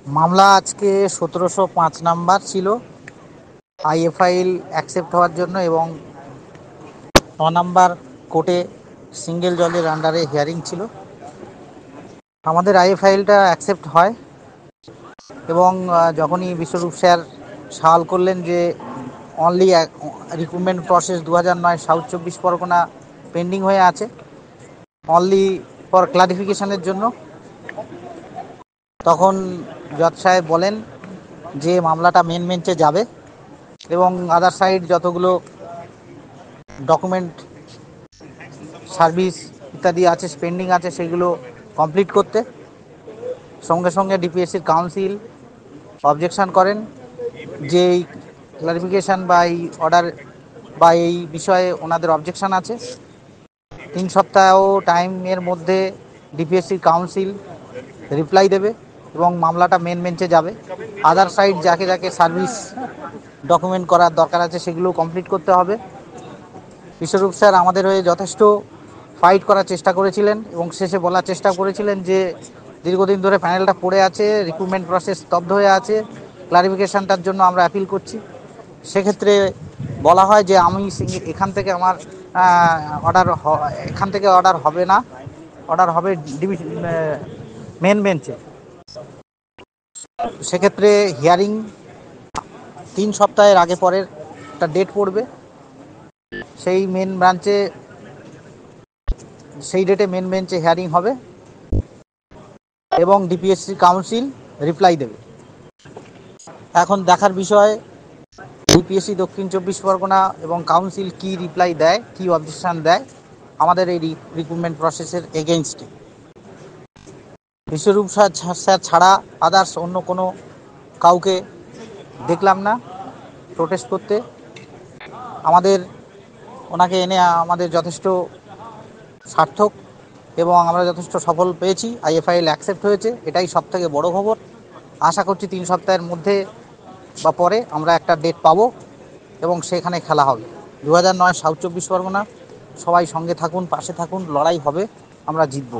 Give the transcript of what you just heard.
মামলা আজকে 1705 নাম্বার ছিল। আইএফআইএল অ্যাকসেপ্ট হওয়ার জন্য এবং 9 নাম্বার কোর্টে সিঙ্গেল জজের আন্ডারে হিয়ারিং ছিল। আমাদের আইএফআইএলটা অ্যাকসেপ্ট হয় এবং যখনই বিশ্বরূপ স্যার সওয়াল করলেন যে only recruitment process 2009 south 24 Pargana pending হয়ে আছে, অনলি ফর ক্লারিফিকেশনের জন্য, তখন জজ সাহেব বলেন যে মামলাটা মেন বেঞ্চে যাবে এবং আদার সাইড যতগুলো ডকুমেন্ট সার্ভিস ইত্যাদি আছে, পেন্ডিং আছে, সেগুলো কমপ্লিট করতে। সঙ্গে সঙ্গে ডিপিএসসির কাউন্সিল অবজেকশন করেন যে এই ক্লারিফিকেশান বা এই অর্ডার বা এই বিষয়ে ওনাদের অবজেকশন আছে। 3 সপ্তাহ টাইমের মধ্যে ডিপিএসসির কাউন্সিল রিপ্লাই দেবে এবং মামলাটা মেন বেঞ্চে যাবে। আদার সাইড যাকে যাকে সার্ভিস ডকুমেন্ট করার দরকার আছে সেগুলো কমপ্লিট করতে হবে। বিশ্বরূপ স্যার আমাদের হয়ে যথেষ্ট ফাইট করার চেষ্টা করেছিলেন এবং শেষে বলার চেষ্টা করেছিলেন যে দীর্ঘদিন ধরে প্যানেলটা পড়ে আছে, রিক্রুটমেন্ট প্রসেস স্তব্ধ হয়ে আছে, ক্লারিফিকেশানটার জন্য আমরা অ্যাপিল করছি। সেক্ষেত্রে বলা হয় যে আমি এখান থেকে আমার এখান থেকে অর্ডার হবে না, অর্ডার হবে মেন বেঞ্চে। সেক্ষেত্রে হিয়ারিং 3 সপ্তাহের আগে পরের একটা ডেট পড়বে, সেই ডেটে মেন বেঞ্চে হিয়ারিং হবে এবং ডিপিএসসি কাউন্সিল রিপ্লাই দেবে। এখন দেখার বিষয় ডিপিএসসি দক্ষিণ 24 পরগনা এবং কাউন্সিল কি রিপ্লাই দেয়, কি অবজেকশন দেয় আমাদের এই রিক্রুটমেন্ট প্রসেসের এগেইনস্টে। বিশ্বরূপ স্যার ছাড়া আদার্স অন্য কোনো কাউকে দেখলাম না প্রোটেস্ট করতে। ওনাকে এনে আমাদের যথেষ্ট সার্থক এবং আমরা যথেষ্ট সফল পেয়েছি। আইএফআইএল অ্যাকসেপ্ট হয়েছে, এটাই সবথেকে বড় খবর। আশা করছি 3 সপ্তাহের মধ্যে বা পরে আমরা একটা ডেট পাবো এবং সেখানে খেলা হবে। 2009 সাউথ 24 পরগনা। সবাই সঙ্গে থাকুন, পাশে থাকুন, লড়াই হবে, আমরা জিতব।